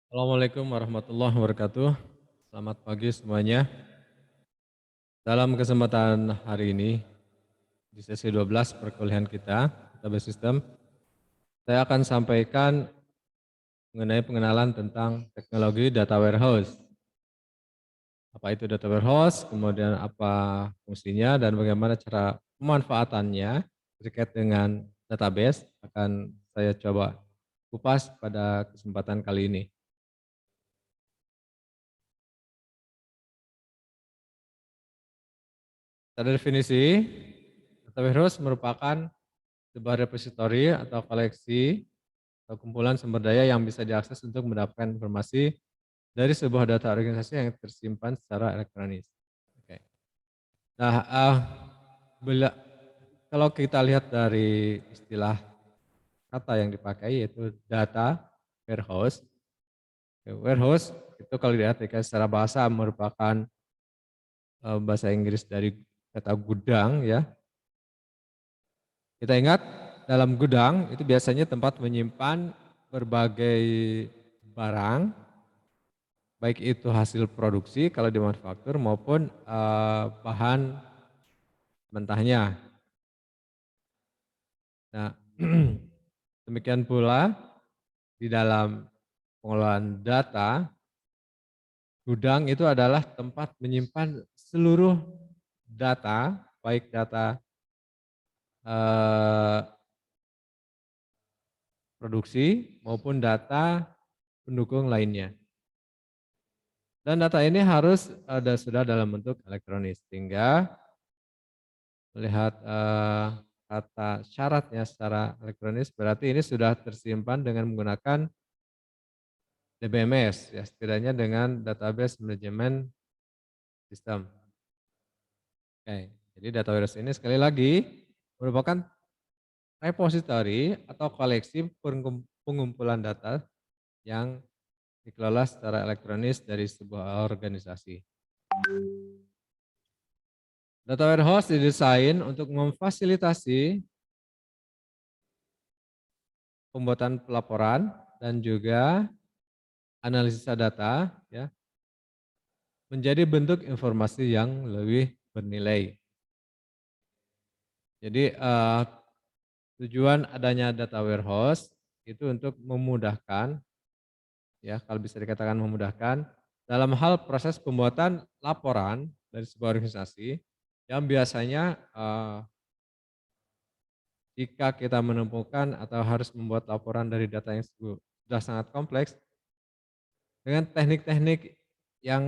Assalamualaikum warahmatullahi wabarakatuh. Selamat pagi semuanya. Dalam kesempatan hari ini, di sesi 12 perkuliahan kita, Database System, saya akan sampaikan mengenai pengenalan tentang teknologi data warehouse. Apa itu data warehouse, kemudian apa fungsinya, dan bagaimana cara pemanfaatannya terkait dengan database akan saya coba kupas pada kesempatan kali ini. Secara definisi, data warehouse merupakan sebuah repositori atau koleksi atau kumpulan sumber daya yang bisa diakses untuk mendapatkan informasi dari sebuah data organisasi yang tersimpan secara elektronis. Oke. Nah, bila, kalau kita lihat dari istilah kata yang dipakai yaitu data warehouse. Warehouse itu kalau diartikan secara bahasa merupakan bahasa Inggris dari kata gudang ya. Kita ingat dalam gudang itu biasanya tempat menyimpan berbagai barang, baik itu hasil produksi kalau di manufaktur maupun bahan mentahnya. Nah, demikian pula di dalam pengelolaan data, gudang itu adalah tempat menyimpan seluruh data, baik data eh, produksi maupun data pendukung lainnya. Dan data ini harus sudah dalam bentuk elektronis, sehingga melihat kata syaratnya secara elektronis berarti ini sudah tersimpan dengan menggunakan DBMS, ya setidaknya dengan Database Management System. Oke, jadi data warehouse ini sekali lagi merupakan repository atau koleksi pengumpulan data yang dikelola secara elektronis dari sebuah organisasi. Data warehouse didesain untuk memfasilitasi pembuatan pelaporan dan juga analisa data ya menjadi bentuk informasi yang lebih bernilai. Jadi tujuan adanya data warehouse itu untuk memudahkan ya kalau bisa dikatakan memudahkan dalam hal proses pembuatan laporan dari sebuah organisasi yang biasanya jika kita menemukan atau harus membuat laporan dari data yang sudah sangat kompleks, dengan teknik-teknik yang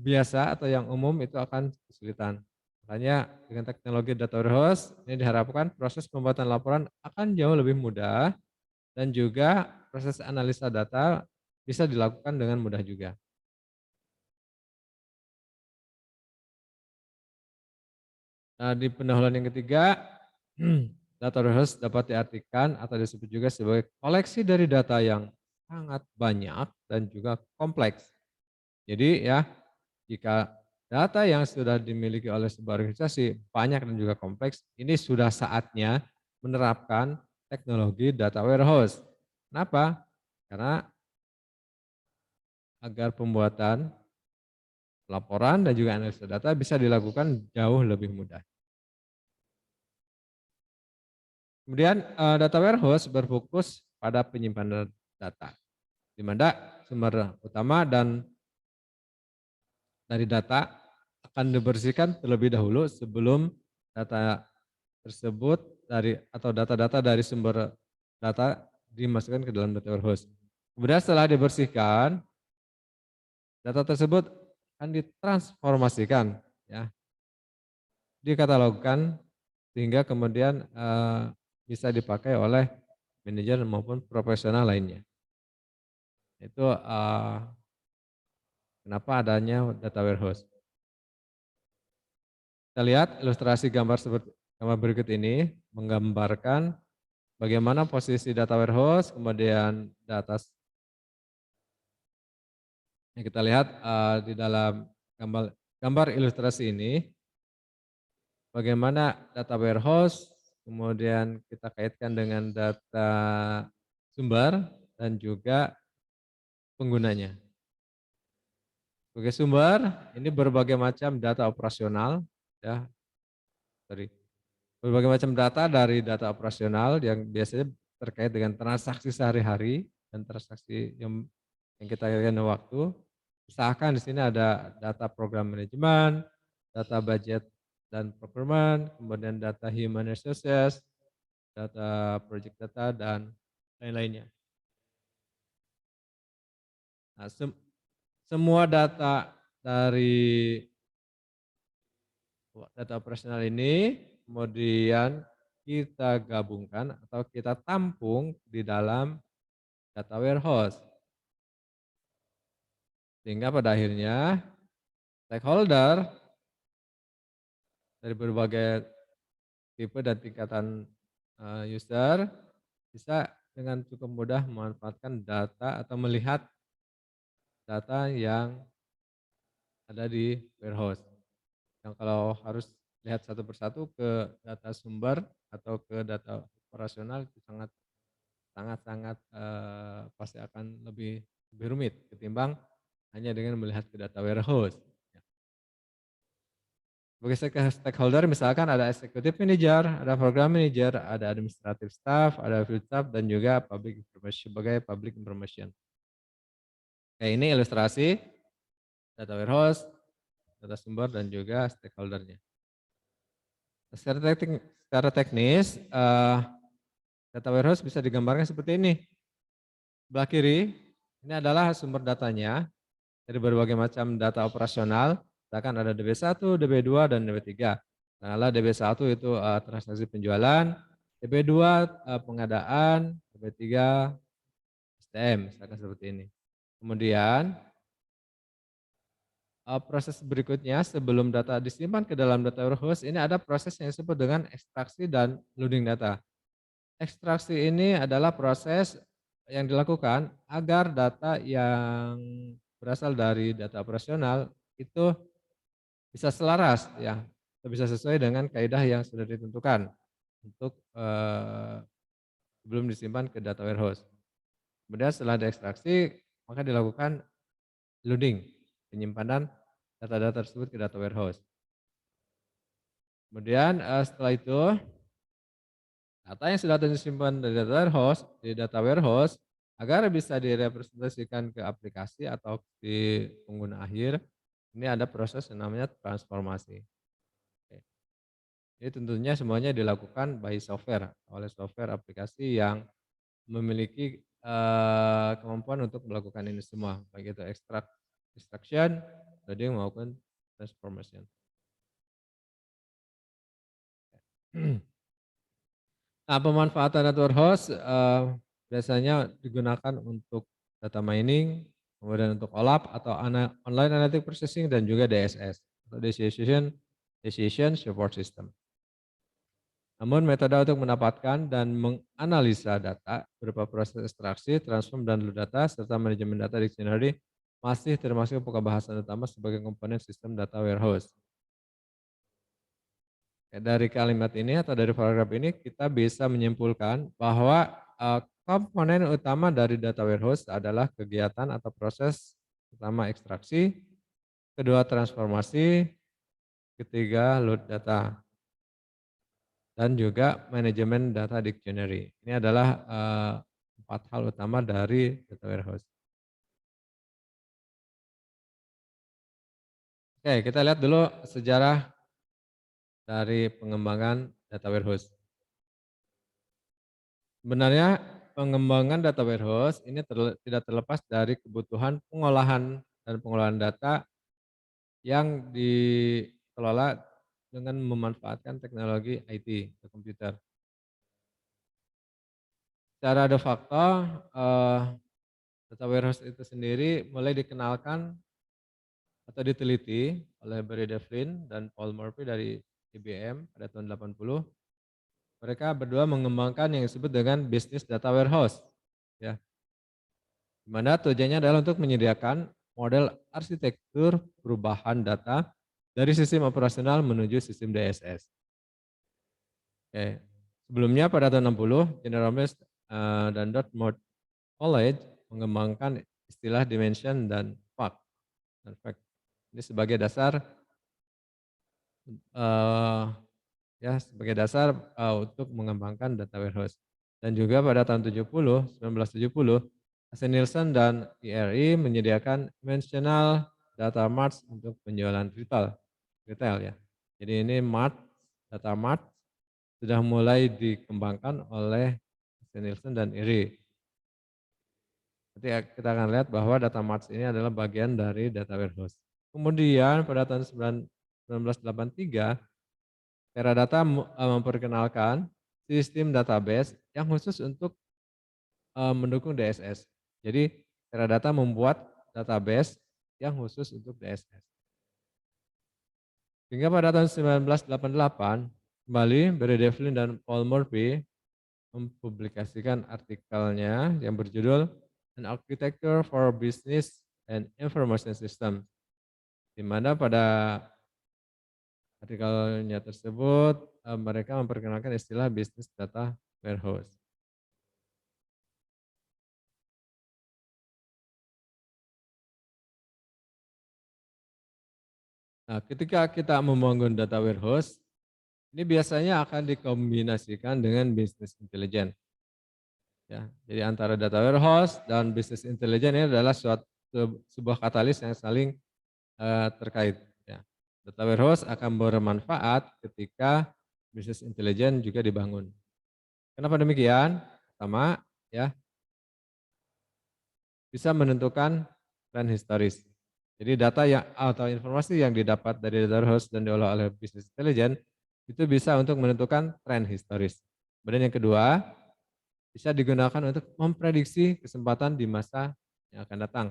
biasa atau yang umum itu akan kesulitan. Makanya dengan teknologi data warehouse ini diharapkan proses pembuatan laporan akan jauh lebih mudah dan juga proses analisa data bisa dilakukan dengan mudah juga. Nah, di pendahuluan yang ketiga, data warehouse dapat diartikan atau disebut juga sebagai koleksi dari data yang sangat banyak dan juga kompleks. Jadi ya, jika data yang sudah dimiliki oleh sebuah organisasi banyak dan juga kompleks, ini sudah saatnya menerapkan teknologi data warehouse. Kenapa? Karena agar pembuatan laporan dan juga analisa data bisa dilakukan jauh lebih mudah. Kemudian data warehouse berfokus pada penyimpanan data, di mana sumber utama dan dari data akan dibersihkan terlebih dahulu sebelum data tersebut dari atau data-data dari sumber data dimasukkan ke dalam data warehouse. Kemudian setelah dibersihkan, data tersebut akan ditransformasikan, ya, dikatalogkan sehingga kemudian bisa dipakai oleh manajer maupun profesional lainnya. Itu kenapa adanya data warehouse. Kita lihat ilustrasi gambar seperti gambar berikut ini menggambarkan bagaimana posisi data warehouse, kemudian data yang kita lihat di dalam gambar ilustrasi ini, bagaimana data warehouse, kemudian kita kaitkan dengan data sumber dan juga penggunanya. Sebagai sumber, ini berbagai macam data operasional, ya, sorry, berbagai macam data dari data operasional yang biasanya terkait dengan transaksi sehari-hari dan transaksi yang kita lakukan waktu. Misalkan di sini ada data program manajemen, data budget dan procurement, kemudian data human resources, data project data, dan lain-lainnya. Nah, semua data dari data operasional ini kemudian kita gabungkan atau kita tampung di dalam data warehouse. Sehingga pada akhirnya stakeholder dari berbagai tipe dan tingkatan user bisa dengan cukup mudah memanfaatkan data atau melihat data yang ada di warehouse. Yang kalau harus lihat satu persatu ke data sumber atau ke data operasional itu sangat pasti akan lebih rumit ketimbang hanya dengan melihat ke data warehouse. Sebagai stakeholder misalkan ada executive manager, ada program manager, ada administrative staff, ada field staff, dan juga public information sebagai public information. Oke, ini ilustrasi data warehouse, data sumber, dan juga stakeholdernya. Secara teknis, data warehouse bisa digambarkan seperti ini. Sebelah kiri, ini adalah sumber datanya dari berbagai macam data operasional. Misalkan ada DB1, DB2, dan DB3. Nah, DB1 itu transaksi penjualan, DB2 pengadaan, DB3 STM, misalkan seperti ini. Kemudian proses berikutnya sebelum data disimpan ke dalam data warehouse, ini ada proses yang disebut dengan ekstraksi dan loading data. Ekstraksi ini adalah proses yang dilakukan agar data yang berasal dari data operasional itu bisa selaras, ya, bisa sesuai dengan kaidah yang sudah ditentukan untuk sebelum disimpan ke data warehouse. Kemudian setelah diekstraksi, maka dilakukan loading, penyimpanan data-data tersebut ke data warehouse. Kemudian setelah itu, data yang sudah disimpan di data warehouse agar bisa direpresentasikan ke aplikasi atau di pengguna akhir, ini ada proses yang namanya transformasi. Ini tentunya semuanya dilakukan by software, oleh software aplikasi yang memiliki kemampuan untuk melakukan ini semua, baik itu extraction, loading maupun transformation. Nah, pemanfaatan data warehouse biasanya digunakan untuk data mining, kemudian untuk OLAP atau online analytic processing, dan juga DSS atau decision support system. Namun metode untuk mendapatkan dan menganalisa data berupa proses ekstraksi, transform, dan load data serta manajemen data dictionary masih termasuk pokok bahasan utama sebagai komponen sistem data warehouse. Dari kalimat ini atau dari paragraf ini kita bisa menyimpulkan bahwa komponen utama dari data warehouse adalah kegiatan atau proses pertama ekstraksi, kedua transformasi, ketiga load data, dan juga manajemen data dictionary. Ini adalah 4 hal utama dari data warehouse. Oke, kita lihat dulu sejarah dari pengembangan data warehouse. Sebenarnya pengembangan data warehouse ini tidak terlepas dari kebutuhan pengolahan data yang dikelola dengan memanfaatkan teknologi IT atau komputer. Secara de facto, data warehouse itu sendiri mulai dikenalkan atau diteliti oleh Barry Devlin dan Paul Murphy dari IBM pada tahun 80. Mereka berdua mengembangkan yang disebut dengan business data warehouse, ya, di mana tujuannya adalah untuk menyediakan model arsitektur perubahan data dari sistem operasional menuju sistem DSS. Oke. Sebelumnya pada tahun 60, General Mills dan Dartmouth College mengembangkan istilah dimension dan fact. Ini sebagai dasar eh, sebagai dasar untuk mengembangkan data warehouse. Dan juga pada tahun 1970, AC Nielsen dan IRI menyediakan dimensional data marts untuk penjualan retail ya. Jadi ini data mart sudah mulai dikembangkan oleh AC Nielsen dan IRI. Nanti kita akan lihat bahwa data marts ini adalah bagian dari data warehouse. Kemudian pada tahun 1983, Teradata memperkenalkan sistem database yang khusus untuk mendukung DSS. Jadi Teradata membuat database yang khusus untuk DSS. Hingga pada tahun 1988, kembali Barry Devlin dan Paul Murphy mempublikasikan artikelnya yang berjudul An Architecture for Business and Information System, di mana pada artikelnya tersebut mereka memperkenalkan istilah Business Data Warehouse. Nah, ketika kita membangun data warehouse, ini biasanya akan dikombinasikan dengan business intelligence. Ya, jadi antara data warehouse dan business intelligence ini adalah sebuah katalis yang saling terkait. Ya. Data warehouse akan bermanfaat ketika business intelligence juga dibangun. Kenapa demikian? Pertama, ya, bisa menentukan tren historis. Jadi data yang atau informasi yang didapat dari data warehouse dan diolah oleh business intelligence itu bisa untuk menentukan tren historis. Kemudian yang kedua, bisa digunakan untuk memprediksi kesempatan di masa yang akan datang.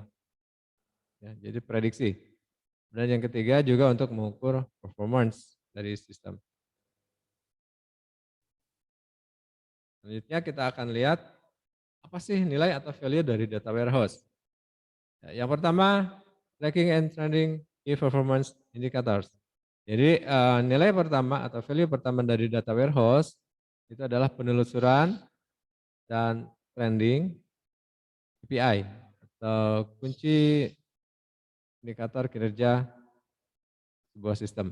Ya, jadi prediksi. Dan yang ketiga juga untuk mengukur performance dari sistem. Selanjutnya kita akan lihat apa sih nilai atau value dari data warehouse. Ya, yang pertama, tracking and trending key performance indicators. Jadi nilai pertama atau value pertama dari data warehouse itu adalah penelusuran dan trending KPI atau kunci indikator kinerja sebuah sistem.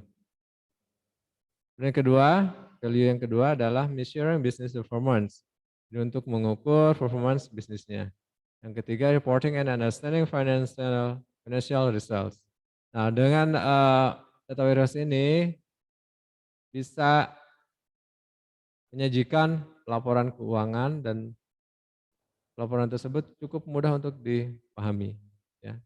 Dan yang kedua, value yang kedua adalah measuring business performance. Jadi untuk mengukur performance bisnisnya. Yang ketiga, reporting and understanding financial results. Nah, dengan data warehouse ini bisa menyajikan laporan keuangan dan laporan tersebut cukup mudah untuk dipahami. Ya.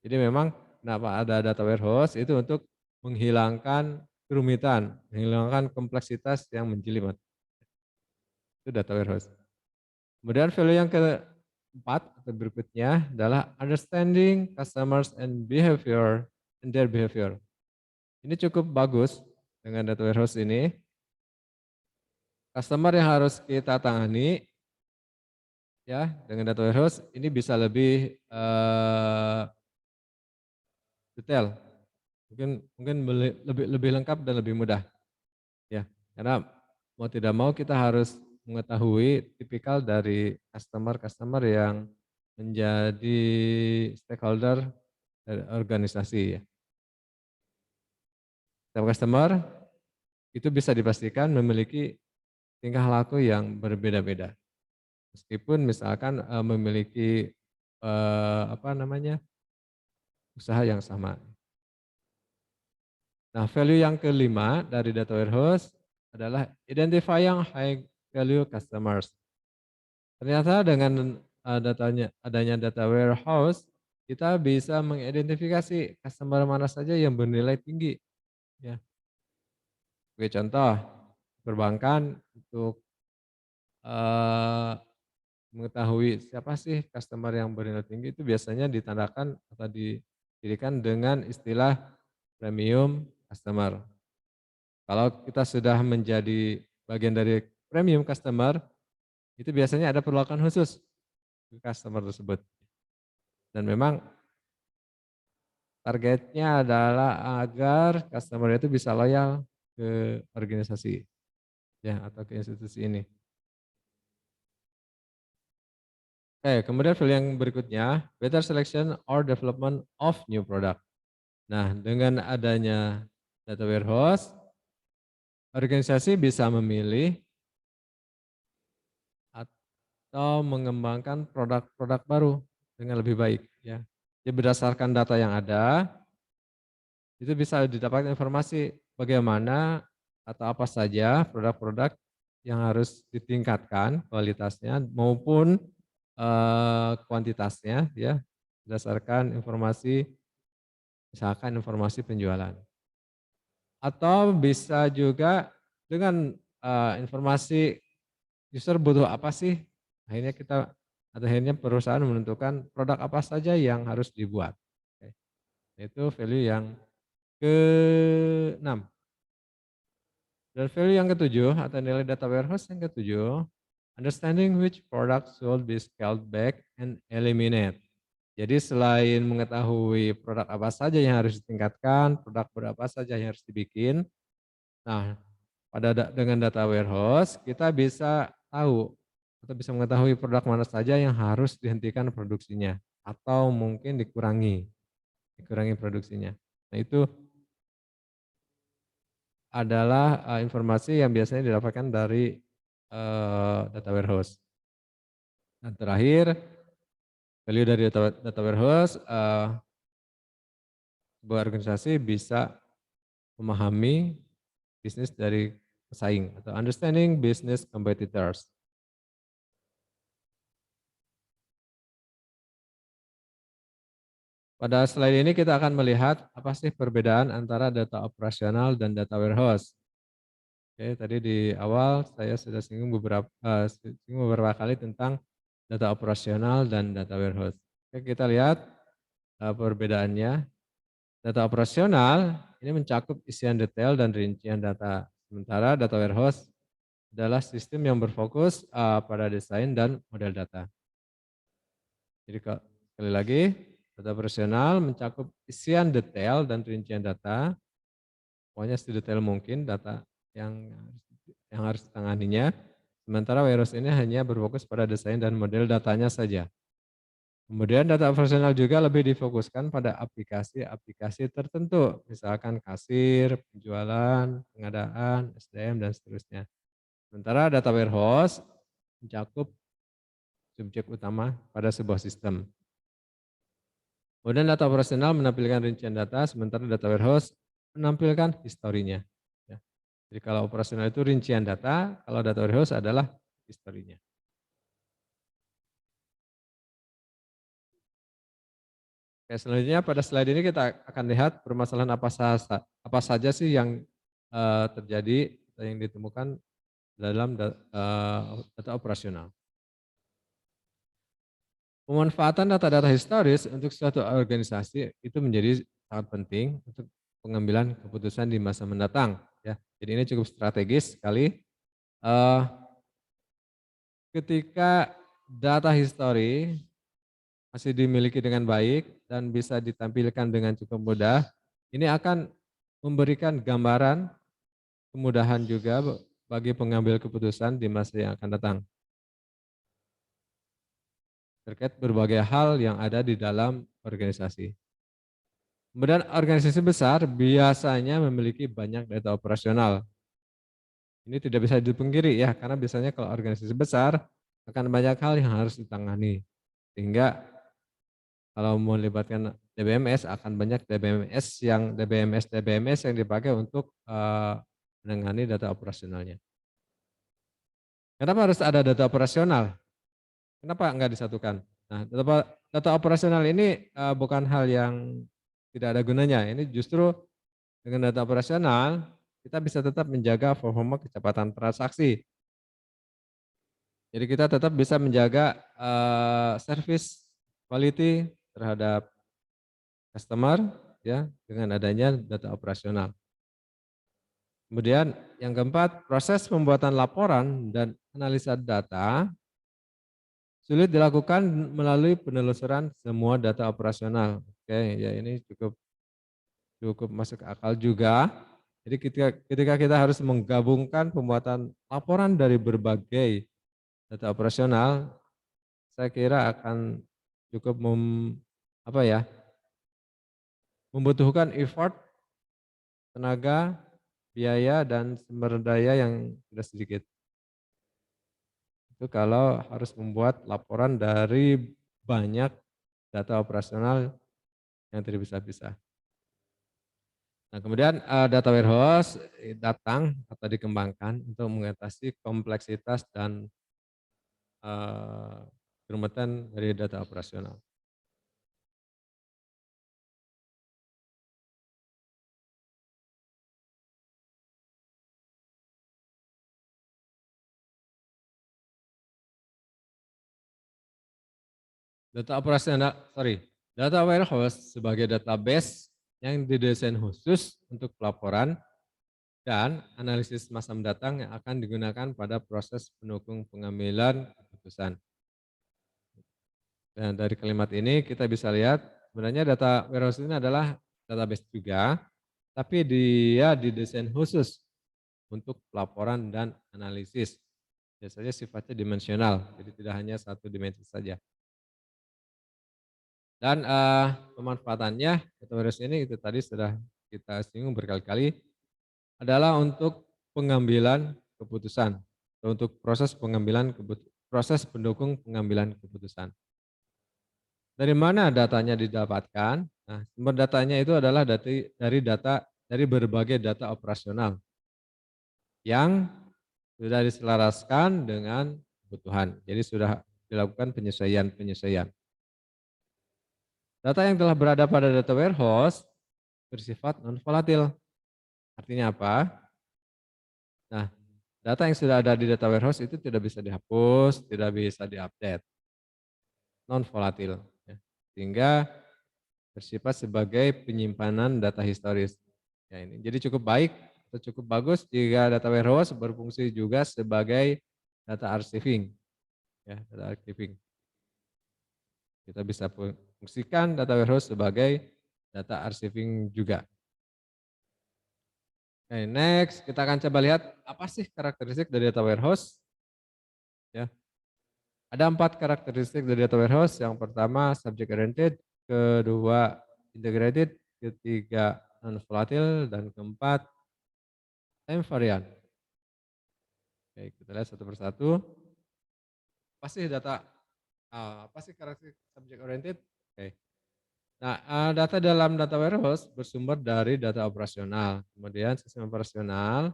Jadi memang kenapa ada data warehouse itu untuk menghilangkan kerumitan, menghilangkan kompleksitas yang menjelimet. Itu data warehouse. Kemudian value yang keempat atau berikutnya adalah understanding customers and their behavior. Ini cukup bagus dengan data warehouse ini. Customer yang harus kita tangani ya dengan data warehouse ini bisa lebih detail. Mungkin lebih lengkap dan lebih mudah. Ya, karena mau tidak mau kita harus mengetahui tipikal dari customer yang menjadi stakeholder dari organisasi ya. Setiap customer itu bisa dipastikan memiliki tingkah laku yang berbeda-beda. Meskipun misalkan memiliki usaha yang sama. Nah, value yang kelima dari data warehouse adalah identifying high value customers. Ternyata dengan adanya data warehouse, kita bisa mengidentifikasi customer mana saja yang bernilai tinggi. Ya. Sebagai contoh, perbankan untuk mengetahui siapa sih customer yang bernilai tinggi itu biasanya ditandakan atau didirikan dengan istilah premium customer. Kalau kita sudah menjadi bagian dari premium customer, itu biasanya ada perlakuan khusus ke customer tersebut. Dan memang targetnya adalah agar customer itu bisa loyal ke organisasi ya atau ke institusi ini. Oke, kemudian value yang berikutnya, better selection or development of new product. Nah, dengan adanya data warehouse, organisasi bisa memilih atau mengembangkan produk-produk baru dengan lebih baik ya. Jadi berdasarkan data yang ada, itu bisa didapatkan informasi bagaimana atau apa saja produk-produk yang harus ditingkatkan kualitasnya maupun kuantitasnya ya berdasarkan informasi misalkan informasi penjualan. Atau bisa juga dengan informasi user butuh apa sih, akhirnya kita atau akhirnya perusahaan menentukan produk apa saja yang harus dibuat. Oke, itu value yang keenam. Dan value yang ketujuh atau nilai data warehouse yang ketujuh, understanding which product should be scaled back and eliminate. Jadi selain mengetahui produk apa saja yang harus ditingkatkan, produk berapa saja yang harus dibikin. Nah, dengan data warehouse kita bisa tahu atau bisa mengetahui produk mana saja yang harus dihentikan produksinya atau mungkin dikurangi produksinya. Nah, itu adalah informasi yang biasanya didapatkan dari data warehouse. Dan terakhir, value dari data warehouse, sebuah organisasi bisa memahami bisnis dari pesaing atau understanding business competitors. Pada slide ini kita akan melihat apa sih perbedaan antara data operasional dan data warehouse. Oke, tadi di awal saya sudah singgung beberapa kali tentang data operasional dan data warehouse. Oke, kita lihat perbedaannya. Data operasional ini mencakup isian detail dan rincian data. Sementara data warehouse adalah sistem yang berfokus pada desain dan model data. Jadi sekali lagi, data operasional mencakup isian detail dan rincian data, pokoknya sedetail mungkin data yang yang harus ditanganinya. Sementara warehouse ini hanya berfokus pada desain dan model datanya saja. Kemudian data operasional juga lebih difokuskan pada aplikasi-aplikasi tertentu, misalkan kasir, penjualan, pengadaan, SDM, dan seterusnya. Sementara data warehouse mencakup subjek utama pada sebuah sistem. Kemudian data operasional menampilkan rincian data, sementara data warehouse menampilkan historinya. Ya. Jadi kalau operasional itu rincian data, kalau data warehouse adalah historinya. Oke, selanjutnya pada slide ini kita akan lihat permasalahan apa saja sih yang terjadi atau yang ditemukan dalam data operasional. Pemanfaatan data-data historis untuk suatu organisasi itu menjadi sangat penting untuk pengambilan keputusan di masa mendatang. Ya, jadi ini cukup strategis sekali. Eh, Ketika data histori masih dimiliki dengan baik dan bisa ditampilkan dengan cukup mudah, ini akan memberikan gambaran kemudahan juga bagi pengambil keputusan di masa yang akan datang terkait berbagai hal yang ada di dalam organisasi. Kemudian organisasi besar biasanya memiliki banyak data operasional. Ini tidak bisa dipungkiri ya, karena biasanya kalau organisasi besar akan banyak hal yang harus ditangani. Sehingga kalau melibatkan DBMS akan banyak DBMS yang dipakai untuk menangani data operasionalnya. Kenapa harus ada data operasional? Kenapa enggak disatukan? Nah, data operasional ini bukan hal yang tidak ada gunanya. Ini justru dengan data operasional kita bisa tetap menjaga performa kecepatan transaksi. Jadi kita tetap bisa menjaga service quality terhadap customer ya dengan adanya data operasional. Kemudian yang keempat, proses pembuatan laporan dan analisa data sulit dilakukan melalui penelusuran semua data operasional. Oke, ya ini cukup cukup masuk akal juga. Jadi ketika kita harus menggabungkan pembuatan laporan dari berbagai data operasional, saya kira akan cukup apa ya, membutuhkan effort, tenaga, biaya, dan sumber daya yang tidak sedikit. Itu kalau harus membuat laporan dari banyak data operasional yang terpisah-pisah. Nah, kemudian data warehouse datang atau dikembangkan untuk mengatasi kompleksitas dan kerumitan dari data operasional. Data warehouse sebagai database yang didesain khusus untuk pelaporan dan analisis masa mendatang yang akan digunakan pada proses pendukung pengambilan keputusan. Dan dari kalimat ini kita bisa lihat sebenarnya data warehouse ini adalah database juga, tapi dia didesain khusus untuk pelaporan dan analisis. Biasanya sifatnya dimensional, jadi tidak hanya satu dimensi saja. Dan pemanfaatannya data warehouse ini itu tadi sudah kita singgung berkali-kali adalah untuk pengambilan keputusan, atau untuk proses pendukung pengambilan keputusan. Dari mana datanya didapatkan? Nah, sumber datanya itu adalah dari berbagai data operasional yang sudah diselaraskan dengan kebutuhan. Jadi sudah dilakukan penyesuaian-penyesuaian. Data yang telah berada pada data warehouse bersifat non volatil. Artinya apa? Nah, data yang sudah ada di data warehouse itu tidak bisa dihapus, tidak bisa diupdate, non volatil. Ya. Sehingga bersifat sebagai penyimpanan data historis. Ya ini. Jadi cukup baik atau cukup bagus jika data warehouse berfungsi juga sebagai data archiving. Ya, data archiving. Kita bisa fungsikan data warehouse sebagai data archiving juga. Oke, next kita akan coba lihat apa sih karakteristik dari data warehouse. Ya, ada 4 karakteristik dari data warehouse. Yang pertama subject oriented, kedua integrated, ketiga non volatile, dan keempat time variant. Oke, kita lihat satu persatu. Apa sih karakteristik subject oriented? Oke. Nah, data dalam data warehouse bersumber dari data operasional. Kemudian sistem operasional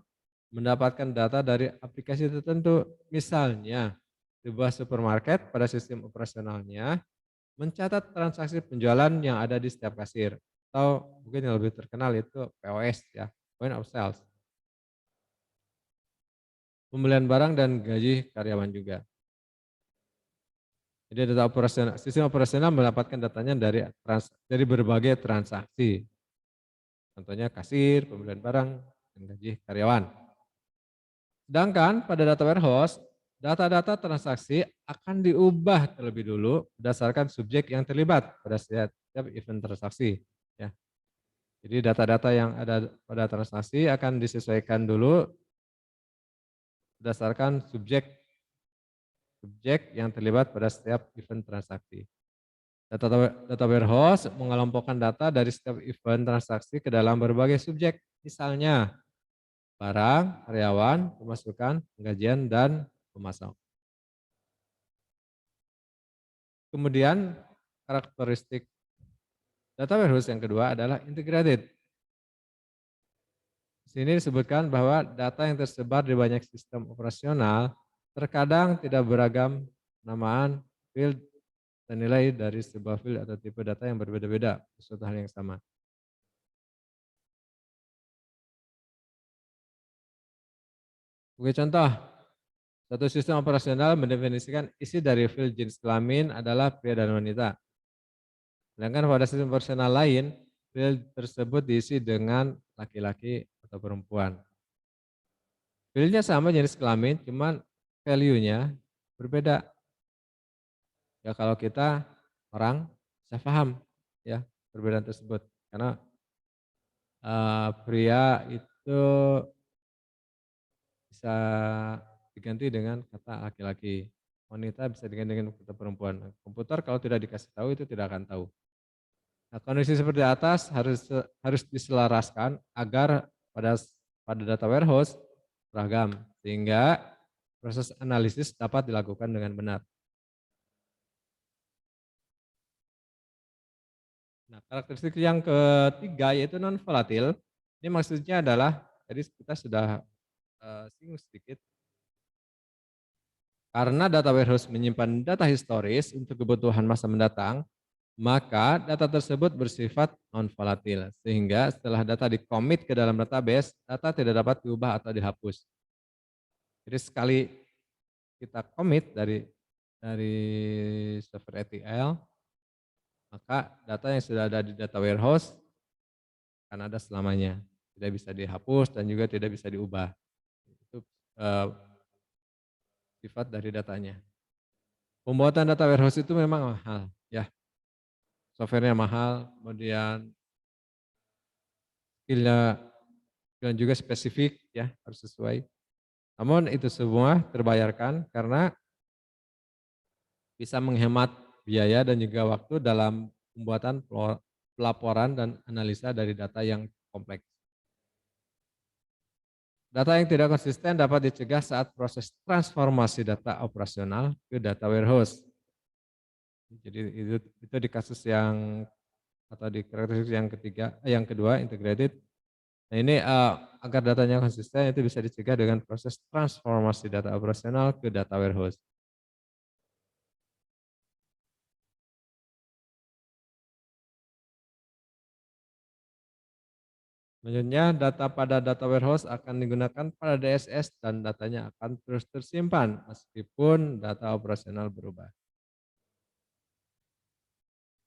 mendapatkan data dari aplikasi tertentu. Misalnya, sebuah supermarket pada sistem operasionalnya mencatat transaksi penjualan yang ada di setiap kasir. Atau mungkin yang lebih terkenal itu POS ya, point of sales. Pembelian barang dan gaji karyawan juga. Jadi data operasional, sistem operasional mendapatkan datanya dari berbagai transaksi. Contohnya kasir, pembelian barang, dan gaji karyawan. Sedangkan pada data warehouse, data-data transaksi akan diubah terlebih dulu berdasarkan subjek yang terlibat pada setiap event transaksi. Ya. Jadi data-data yang ada pada transaksi akan disesuaikan dulu berdasarkan subjek yang terlibat pada setiap event transaksi. Data warehouse mengelompokkan data dari setiap event transaksi ke dalam berbagai subjek, misalnya barang, karyawan, pemasukan, penggajian, dan pemasok. Kemudian karakteristik data warehouse yang kedua adalah integrated. Di sini disebutkan bahwa data yang tersebar di banyak sistem operasional terkadang tidak beragam penamaan, field, dan nilai dari sebuah field atau tipe data yang berbeda-beda untuk suatu hal yang sama. Sebagai contoh, satu sistem operasional mendefinisikan isi dari field jenis kelamin adalah pria dan wanita. Sedangkan pada sistem operasional lain, field tersebut diisi dengan laki-laki atau perempuan. Fieldnya sama jenis kelamin, cuman value-nya berbeda. Ya kalau kita orang bisa paham ya perbedaan tersebut karena pria itu bisa diganti dengan kata laki-laki. wanita bisa dengan kata perempuan. Nah, komputer kalau tidak dikasih tahu itu tidak akan tahu. Nah, kondisi seperti atas harus diselaraskan agar pada data warehouse beragam sehingga proses analisis dapat dilakukan dengan benar. Nah, karakteristik yang ketiga yaitu non volatil. Ini maksudnya adalah tadi kita sudah singgung sedikit. Karena data warehouse menyimpan data historis untuk kebutuhan masa mendatang, maka data tersebut bersifat non-volatil. Sehingga setelah data dikomit ke dalam database, data tidak dapat diubah atau dihapus. Jadi sekali kita commit dari server ETL, maka data yang sudah ada di data warehouse akan ada selamanya. Tidak bisa dihapus dan juga tidak bisa diubah. Itu sifat dari datanya. Pembuatan data warehouse itu memang mahal, ya. Softwarenya mahal, kemudian skillnya dan juga spesifik, ya harus sesuai. Namun itu semua terbayarkan karena bisa menghemat biaya dan juga waktu dalam pembuatan pelaporan dan analisa dari data yang kompleks. Data yang tidak konsisten dapat dicegah saat proses transformasi data operasional ke data warehouse. Jadi itu di kasus yang atau di karakteristik yang yang kedua integrated. Nah ini agar datanya konsisten itu bisa dicegah dengan proses transformasi data operasional ke data warehouse. Selanjutnya, data pada data warehouse akan digunakan pada DSS dan datanya akan terus tersimpan meskipun data operasional berubah.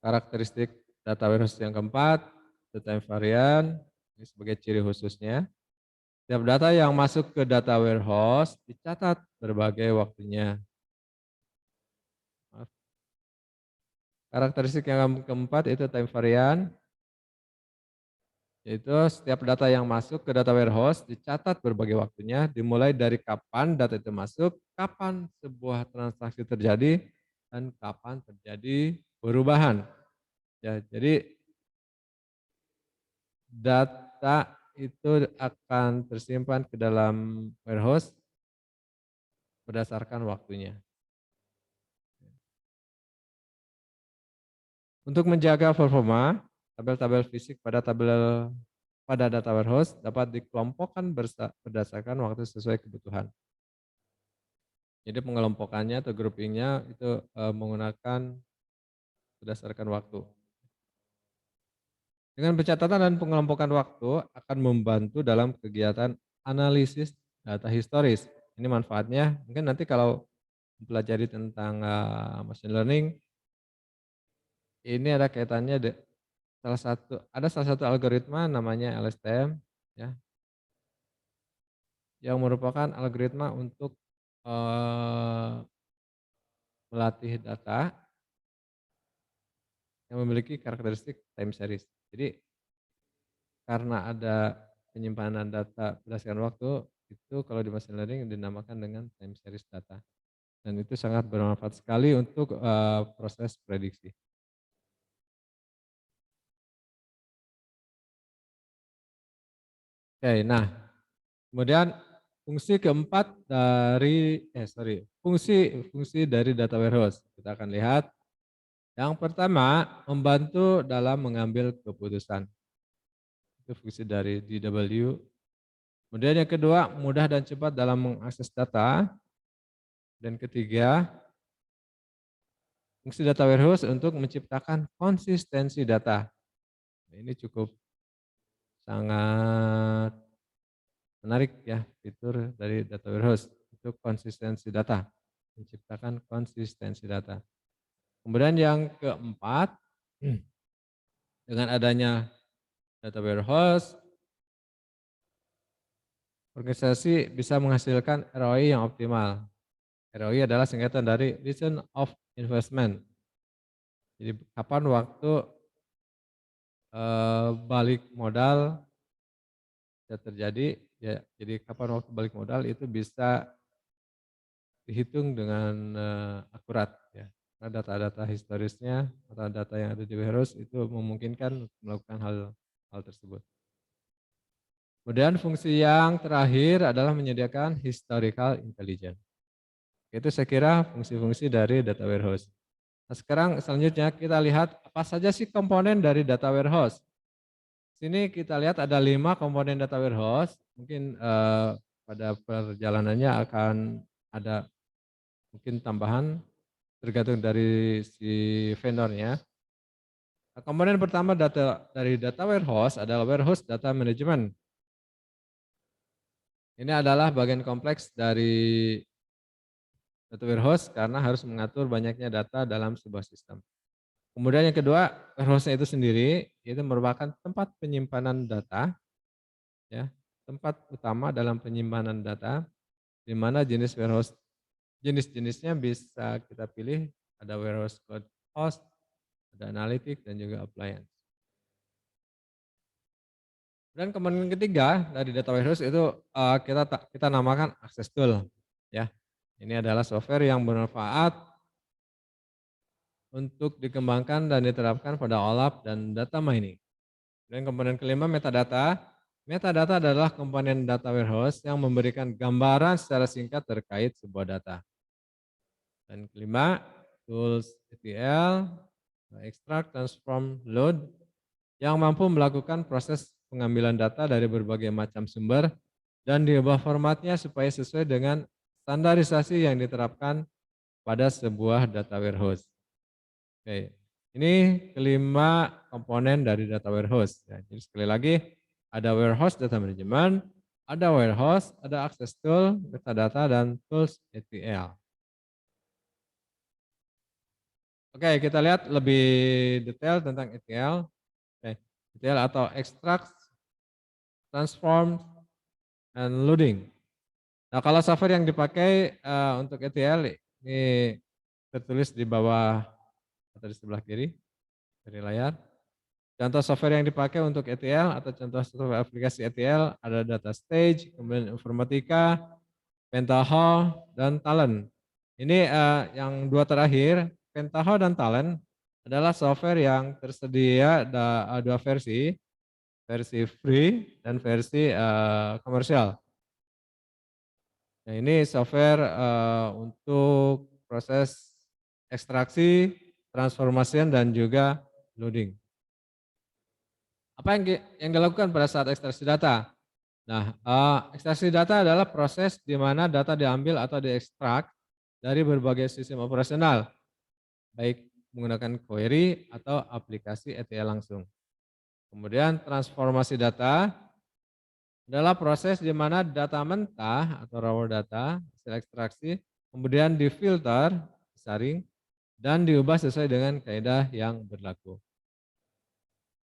Karakteristik data warehouse yang keempat, data invariant, ini sebagai ciri khususnya. Setiap data yang masuk ke data warehouse dicatat berbagai waktunya. Karakteristik yang keempat itu time variant, yaitu setiap data yang masuk ke data warehouse dicatat berbagai waktunya, dimulai dari kapan data itu masuk, kapan sebuah transaksi terjadi, dan kapan terjadi perubahan. Ya, jadi data itu akan tersimpan ke dalam warehouse berdasarkan waktunya. Untuk menjaga performa, tabel-tabel fisik pada data warehouse dapat dikelompokkan berdasarkan waktu sesuai kebutuhan. Jadi pengelompokannya atau groupingnya itu menggunakan berdasarkan waktu. Dengan pencatatan dan pengelompokan waktu akan membantu dalam kegiatan analisis data historis. Ini manfaatnya mungkin nanti kalau mempelajari tentang machine learning, ini ada kaitannya salah satu algoritma namanya LSTM, ya, yang merupakan algoritma untuk melatih data yang memiliki karakteristik time series. Jadi karena ada penyimpanan data berdasarkan waktu, itu kalau di machine learning dinamakan dengan time series data. Dan itu sangat bermanfaat sekali untuk proses prediksi. Oke, nah kemudian fungsi keempat fungsi dari data warehouse. Kita akan lihat yang pertama membantu dalam mengambil keputusan. Itu fungsi dari DW. Kemudian yang kedua mudah dan cepat dalam mengakses data. Dan ketiga fungsi data warehouse untuk menciptakan konsistensi data. Ini cukup sangat menarik ya fitur dari data warehouse. Itu konsistensi data, menciptakan konsistensi data. Kemudian yang keempat, dengan adanya data warehouse, organisasi bisa menghasilkan ROI yang optimal. ROI adalah singkatan dari return of investment. Jadi kapan waktu balik modal bisa terjadi, ya, jadi kapan waktu balik modal itu bisa dihitung dengan akurat ya. Karena data-data historisnya atau data yang ada di warehouse itu memungkinkan untuk melakukan hal hal tersebut. Kemudian fungsi yang terakhir adalah menyediakan historical intelligence. Itu saya kira fungsi-fungsi dari data warehouse. Nah, sekarang selanjutnya kita lihat apa saja sih komponen dari data warehouse. Sini kita lihat ada 5 komponen data warehouse. Mungkin pada perjalanannya akan ada mungkin tambahan tergantung dari si vendornya. Nah, komponen pertama dari data warehouse adalah warehouse data management. Ini adalah bagian kompleks dari data warehouse karena harus mengatur banyaknya data dalam sebuah sistem. Kemudian yang kedua, warehouse-nya itu sendiri itu merupakan tempat penyimpanan data, ya, tempat utama dalam penyimpanan data, di mana jenis-jenisnya bisa kita pilih, ada warehouse cloud host, ada analytics dan juga appliance. Dan komponen ketiga dari data warehouse itu kita namakan access tool, ya. Ini adalah software yang bermanfaat untuk dikembangkan dan diterapkan pada OLAP dan data mining. Dan komponen kelima metadata. Metadata adalah komponen data warehouse yang memberikan gambaran secara singkat terkait sebuah data. Dan kelima, tools ETL, extract, transform, load, yang mampu melakukan proses pengambilan data dari berbagai macam sumber dan diubah formatnya supaya sesuai dengan standarisasi yang diterapkan pada sebuah data warehouse. Oke, ini kelima komponen dari data warehouse. Ya, jadi sekali lagi, ada warehouse data management, ada warehouse, ada access tool, metadata, dan tools ETL. Oke, kita lihat lebih detail tentang ETL. Oke, ETL atau extract, transform, and loading. Nah, kalau software yang dipakai untuk ETL ini tertulis di bawah atau di sebelah kiri dari layar. Contoh software yang dipakai untuk ETL atau contoh software aplikasi ETL ada Data Stage, kemudian Informatika, Pentaho, dan Talent. Ini yang dua terakhir, Pentaho dan Talent adalah software yang tersedia dua versi, versi free dan versi komersial. Nah, ini software untuk proses ekstraksi, transformasi, dan juga loading. Apa yang dilakukan pada saat ekstraksi data? Nah, ekstraksi data adalah proses di mana data diambil atau diekstrak dari berbagai sistem operasional, baik menggunakan query atau aplikasi ETL langsung. Kemudian transformasi data adalah proses di mana data mentah atau raw data hasil ekstraksi kemudian difilter, disaring, dan diubah sesuai dengan kaidah yang berlaku.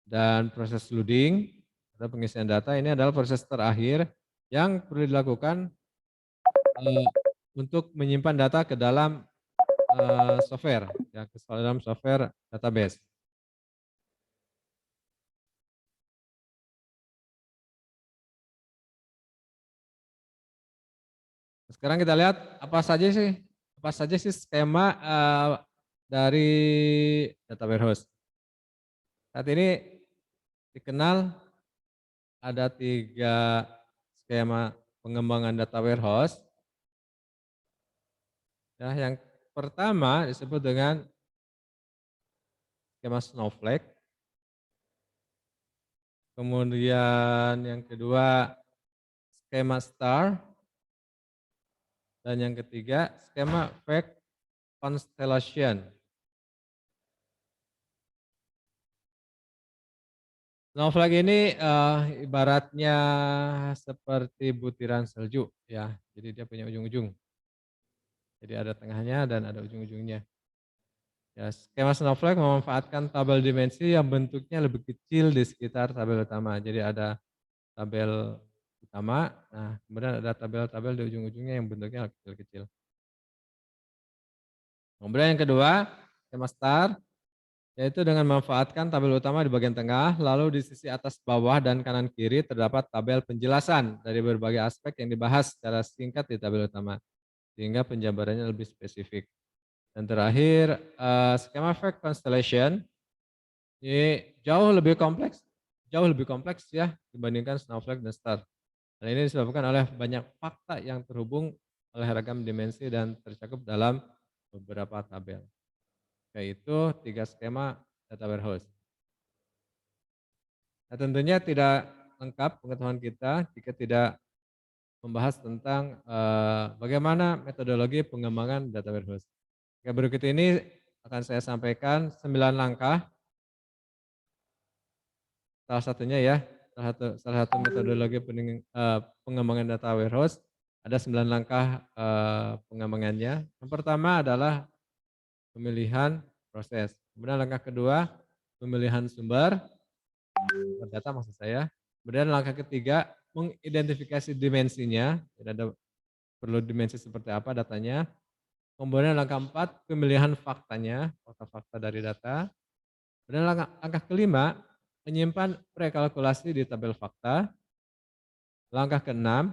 Dan proses loading atau pengisian data ini adalah proses terakhir yang perlu dilakukan untuk menyimpan data ke dalam software, ya, ke dalam software database. Sekarang kita lihat apa saja sih skema dari data warehouse. Saat ini dikenal ada 3 skema pengembangan data warehouse. Ya, yang pertama disebut dengan skema Snowflake. Kemudian yang kedua skema Star. Dan yang ketiga skema Fake Constellation. Snowflake ini ibaratnya seperti butiran salju, ya. Jadi dia punya ujung-ujung. Jadi ada tengahnya dan ada ujung-ujungnya. Ya, skema Snowflake memanfaatkan tabel dimensi yang bentuknya lebih kecil di sekitar tabel utama. Jadi ada tabel utama, nah kemudian ada tabel-tabel di ujung-ujungnya yang bentuknya kecil-kecil. Kemudian yang kedua, skema Star, yaitu dengan memanfaatkan tabel utama di bagian tengah, lalu di sisi atas bawah dan kanan kiri terdapat tabel penjelasan dari berbagai aspek yang dibahas secara singkat di tabel utama. sehingga penjabarannya lebih spesifik. Dan terakhir, skema fact constellation ini jauh lebih kompleks ya dibandingkan Snowflake dan Star. Hal ini disebabkan oleh banyak fakta yang terhubung oleh ragam dimensi dan tercakup dalam beberapa tabel, yaitu 3 skema data warehouse. Nah, tentunya tidak lengkap pengetahuan kita jika tidak membahas tentang bagaimana metodologi pengembangan data warehouse. Oke, berikut ini akan saya sampaikan 9 langkah, salah satunya ya, salah satu metodologi pengembangan data warehouse, ada 9 langkah pengembangannya. Yang pertama adalah pemilihan proses. Kemudian langkah kedua, pemilihan sumber data maksud saya. Kemudian langkah ketiga, mengidentifikasi dimensinya, ada perlu dimensi seperti apa datanya. Kemudian langkah keempat, pemilihan faktanya, fakta-fakta dari data. Kemudian langkah kelima, menyimpan prekalkulasi di tabel fakta. Langkah keenam,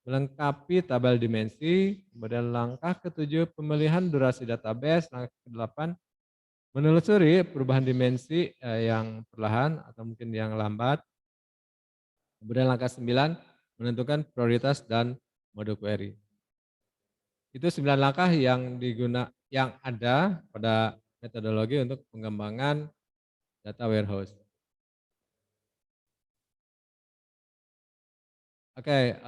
melengkapi tabel dimensi. Kemudian langkah ketujuh, pemilihan durasi database. Langkah kedelapan, menelusuri perubahan dimensi yang perlahan atau mungkin yang lambat. Kemudian langkah 9, menentukan prioritas dan mode query. Itu 9 langkah yang ada pada metodologi untuk pengembangan data warehouse. Oke,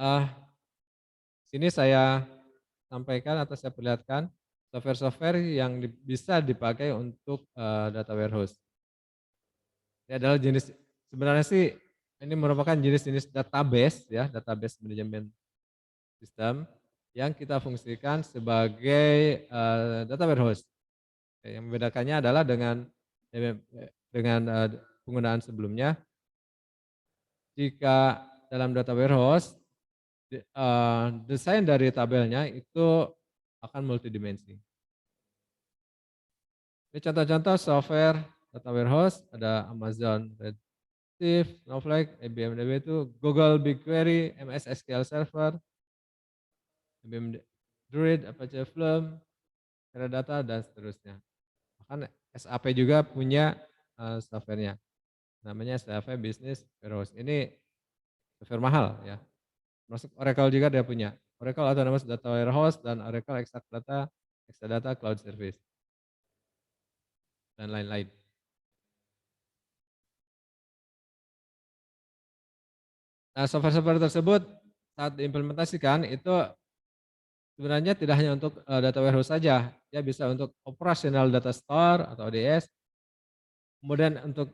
sini saya sampaikan atau saya perlihatkan software-software yang bisa dipakai untuk data warehouse. Ini adalah sebenarnya sih ini merupakan jenis-jenis database ya, database management system yang kita fungsikan sebagai data warehouse. Yang membedakannya adalah dengan penggunaan sebelumnya. Jika dalam data warehouse desain dari tabelnya itu akan multidimensi. Ini contoh-contoh software data warehouse, ada Amazon Redshift, Snowflake, IBM DB itu, Google BigQuery, MS SQL Server, IBM Druid, Apache Flum, Teradata, dan seterusnya. Bahkan SAP juga punya softwarenya, namanya SAP Business Warehouse. Ini software mahal ya. Masuk Oracle juga dia punya. Oracle Autonomous Data Warehouse dan Oracle Exadata Cloud Service dan lain-lain. Nah, software-software tersebut saat diimplementasikan itu sebenarnya tidak hanya untuk data warehouse saja, ya bisa untuk operasional data store atau ODS, kemudian untuk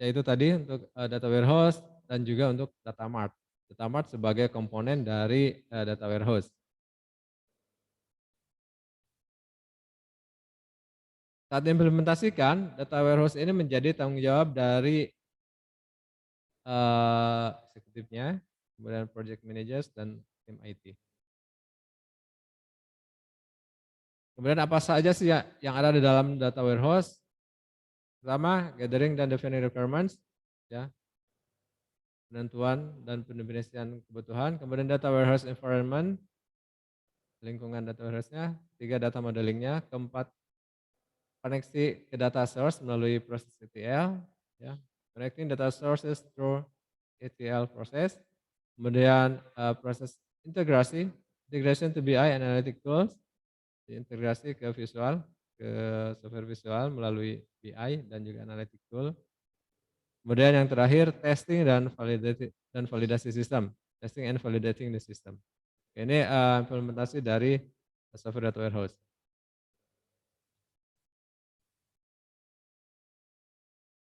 yaitu tadi untuk data warehouse dan juga untuk data mart. Data mart sebagai komponen dari data warehouse. Saat diimplementasikan, data warehouse ini menjadi tanggung jawab dari eksekutifnya, kemudian project managers dan tim IT. Kemudian apa saja sih yang ada di dalam data warehouse? Pertama, gathering dan defining requirements, ya, penentuan dan pendefinisian kebutuhan. Kemudian data warehouse environment, lingkungan data warehouse-nya. Tiga, data modelingnya. Keempat, koneksi ke data source melalui proses ETL, ya, connecting data sources through ETL process. Kemudian proses integrasi, integration to BI analytic tools, integrasi ke visual, ke software visual melalui BI dan juga analytic tool. Kemudian yang terakhir testing dan validasi sistem, testing and validating the system. Ini implementasi dari software data warehouse.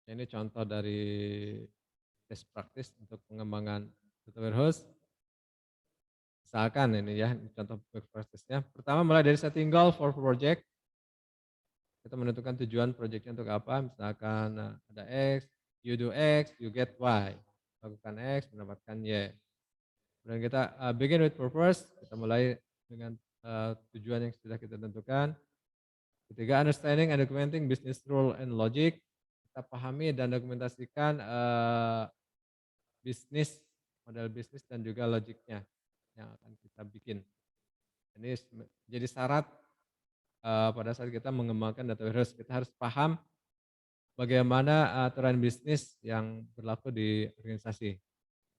Ini contoh dari best practice untuk pengembangan data warehouse. Misalkan ini ya, contoh best practice-nya. Pertama mulai dari setting goal for project. Kita menentukan tujuan projectnya untuk apa. Misalkan ada X, you do X, you get Y. Lakukan X, mendapatkan Y. Kemudian kita begin with purpose. Kita mulai dengan tujuan yang sudah kita tentukan. Ketiga, understanding and documenting business rule and logic. Kita pahami dan dokumentasikan model bisnis dan juga logiknya yang akan kita bikin. Ini jadi syarat pada saat kita mengembangkan data warehouse, kita harus paham bagaimana aturan bisnis yang berlaku di organisasi.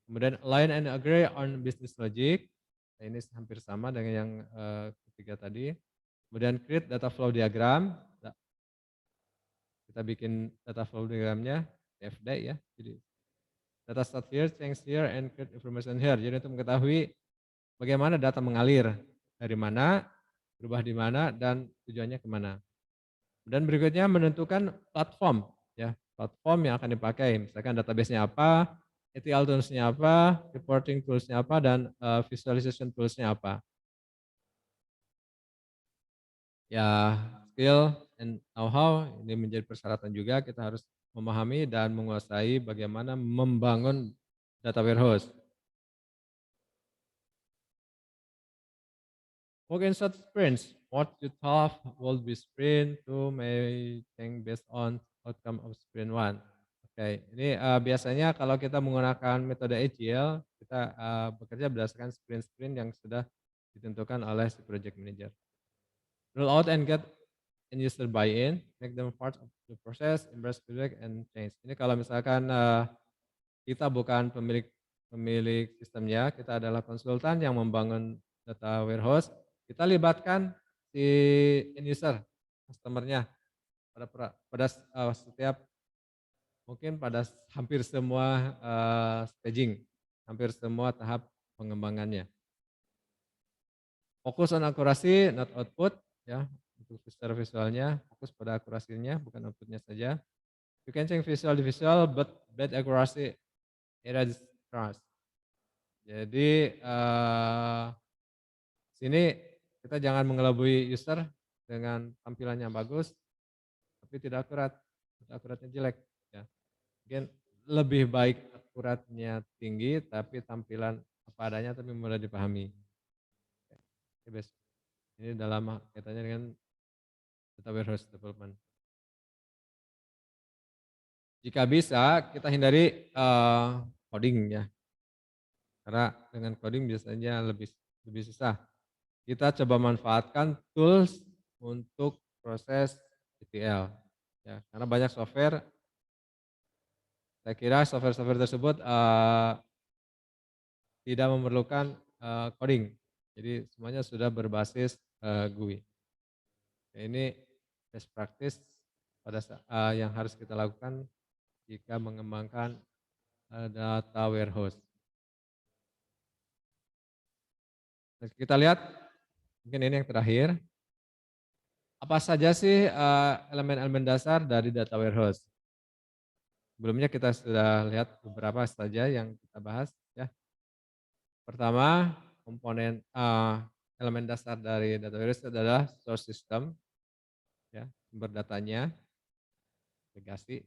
Kemudian align and agree on business logic. Nah, ini hampir sama dengan yang ketiga tadi. Kemudian create data flow diagram. Nah, kita bikin data flow diagramnya CFD ya. Jadi data start here, change here, and create information here. Jadi untuk mengetahui bagaimana data mengalir dari mana, berubah di mana, dan tujuannya kemana. Dan berikutnya menentukan platform, ya, platform yang akan dipakai. Misalkan database-nya apa, ETL tools-nya apa, reporting tools-nya apa, dan visualization tools-nya apa. Ya, skill and know-how ini menjadi persyaratan juga kita harus memahami dan menguasai bagaimana membangun data warehouse. Work in short sprints. What you thought will be sprint 2 may change based on outcome of sprint 1. Oke, ini biasanya kalau kita menggunakan metode Agile, kita bekerja berdasarkan sprint-sprint yang sudah ditentukan oleh si project manager. Roll out and get end user buy-in, make them part of the process, embrace feedback and change. Ini kalau misalkan kita bukan pemilik pemilik sistemnya, kita adalah konsultan yang membangun data warehouse, kita libatkan si end user, customer-nya pada setiap mungkin pada hampir semua staging, hampir semua tahap pengembangannya. Fokus on akurasi, not output, ya, untuk secara visualnya, fokus pada akurasinya, bukan outputnya saja. You can change visual di visual, but bad accuracy erases trust. Jadi sini kita jangan mengelabui user dengan tampilan yang bagus, tapi tidak akurat, akuratnya jelek. Ya. Mungkin lebih baik akuratnya tinggi, tapi tampilan apa adanya tapi mudah dipahami. Ini dalam kaitannya dengan data warehouse development. Jika bisa, kita hindari coding ya, karena dengan coding biasanya lebih susah. Kita coba manfaatkan tools untuk proses ETL. Ya, karena banyak software, saya kira software-software tersebut tidak memerlukan coding. Jadi semuanya sudah berbasis GUI. Ini best practice yang harus kita lakukan jika mengembangkan data warehouse. Kita lihat, mungkin ini yang terakhir. Apa saja sih elemen-elemen dasar dari data warehouse? Sebelumnya kita sudah lihat beberapa saja yang kita bahas. Ya. Pertama, komponen elemen dasar dari data warehouse adalah source system, ya, sumber datanya, legasi.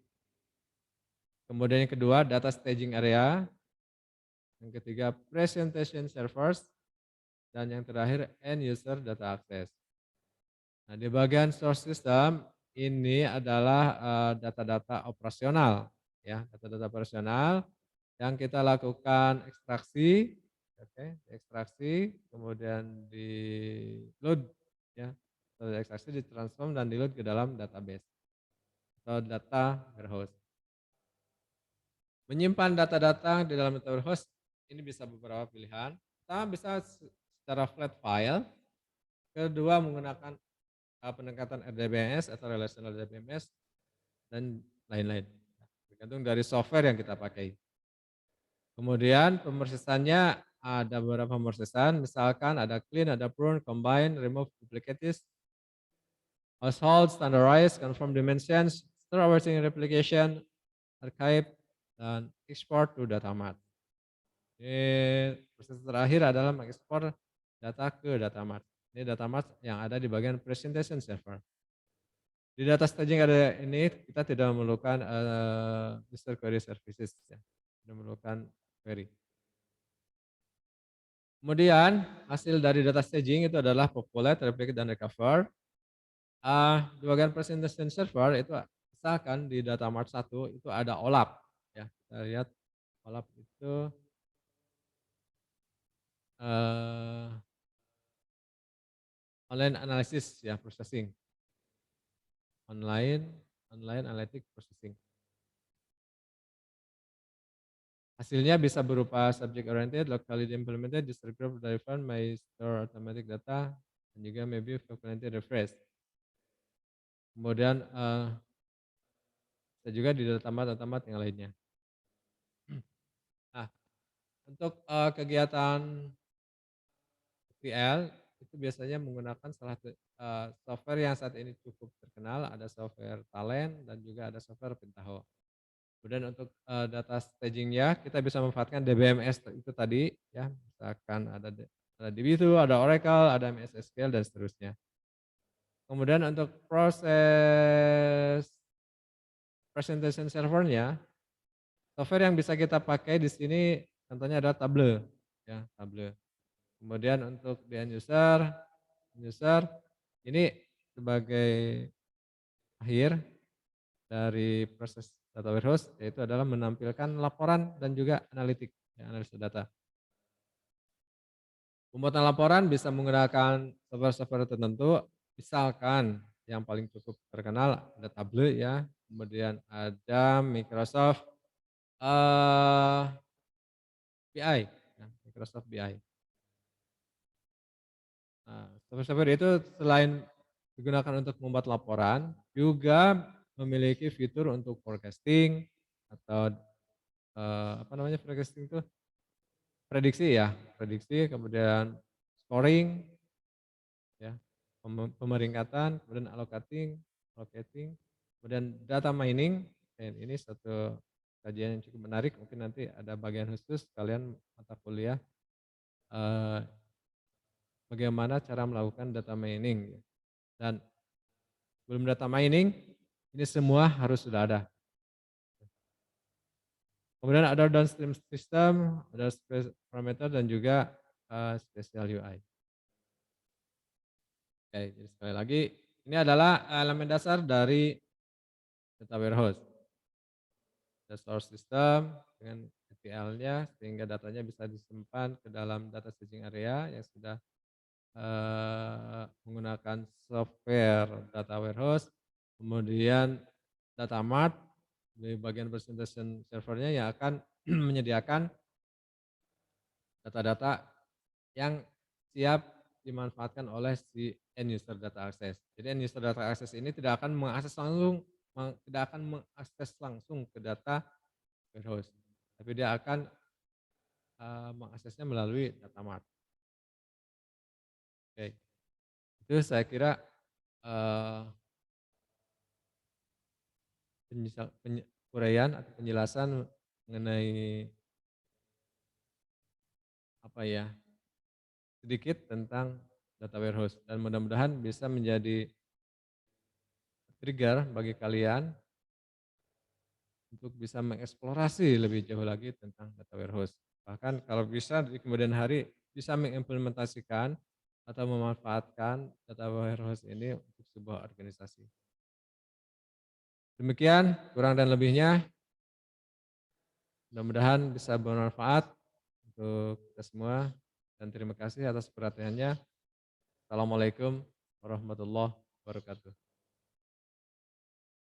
Kemudian yang kedua, data staging area. Yang ketiga, presentation servers. Dan yang terakhir, end user data access. Nah, di bagian source system ini adalah data-data operasional, ya, data-data operasional yang kita lakukan ekstraksi, oke, ekstraksi, kemudian di load, ya, ekstraksi, ditransform dan di load ke dalam database atau data warehouse. Menyimpan data-data di dalam data warehouse ini bisa beberapa pilihan. Pertama bisa secara flat file, kedua menggunakan pendekatan RDBMS atau relational DBMS, dan lain-lain. Tergantung dari software yang kita pakai. Kemudian pemrosesannya ada beberapa pemrosesan, misalkan ada clean, ada prune, combine, remove duplicates, household, standardize, confirm dimensions, store everything replication, archive, dan export to data mart. Proses terakhir adalah mengekspor data ke data mart. Ini data mart yang ada di bagian presentation server. Di data staging area ini kita tidak memerlukan user query services, ya. Tidak memerlukan query. Kemudian hasil dari data staging itu adalah populate, replicate, dan recover. Di bagian presentation server itu misalkan di data mart 1 itu ada OLAP, ya. Kita lihat OLAP itu online analysis ya, processing. Online online analytic processing. Hasilnya bisa berupa subject oriented, locally implemented, distributed, driven, may store automatic data, dan juga maybe frequently refresh. Kemudian bisa juga di data mart yang lainnya. Nah, untuk kegiatan SQL itu biasanya menggunakan software yang saat ini cukup terkenal, ada software Talent dan juga ada software Pentaho. Kemudian untuk data staging-nya kita bisa memanfaatkan DBMS itu tadi ya, misalkan ada DB2, ada Oracle, ada MS SQL dan seterusnya. Kemudian untuk proses presentation servernya, software yang bisa kita pakai di sini contohnya adalah Tableau ya, Tableau. Kemudian untuk di user ini sebagai akhir dari proses data warehouse yaitu adalah menampilkan laporan dan juga analitik, ya, analisa data. Pembuatan laporan bisa menggunakan software-software tertentu, misalkan yang paling cukup terkenal ada Tableau ya, kemudian ada Microsoft BI, ya, Microsoft BI. Nah, software-software itu selain digunakan untuk membuat laporan, juga memiliki fitur untuk forecasting atau apa namanya forecasting itu? Prediksi ya, prediksi, kemudian scoring, ya, pemeringkatan, kemudian allocating, kemudian data mining. Dan ini satu kajian yang cukup menarik. Mungkin nanti ada bagian khusus kalian mata kuliah bagaimana cara melakukan data mining. Dan sebelum data mining, ini semua harus sudah ada. Kemudian ada downstream system, ada parameter dan juga spesial UI. Oke, jadi sekali lagi ini adalah elemen dasar dari data warehouse. Ada source system dengan SQL-nya sehingga datanya bisa disimpan ke dalam data staging area yang sudah menggunakan software data warehouse. Kemudian data mart di bagian presentation servernya yang akan menyediakan data-data yang siap dimanfaatkan oleh si end user data access. Jadi end user data access ini tidak akan mengakses langsung ke data warehouse, tapi dia akan mengaksesnya melalui data mart. Oke, itu saya kira uraian atau penjelasan mengenai apa ya, sedikit tentang data warehouse dan mudah-mudahan bisa menjadi trigger bagi kalian untuk bisa mengeksplorasi lebih jauh lagi tentang data warehouse. Bahkan kalau bisa di kemudian hari bisa mengimplementasikan atau memanfaatkan data warehouse ini untuk sebuah organisasi. Demikian kurang dan lebihnya, mudah-mudahan bisa bermanfaat untuk kita semua dan terima kasih atas perhatiannya. Assalamualaikum warahmatullahi wabarakatuh.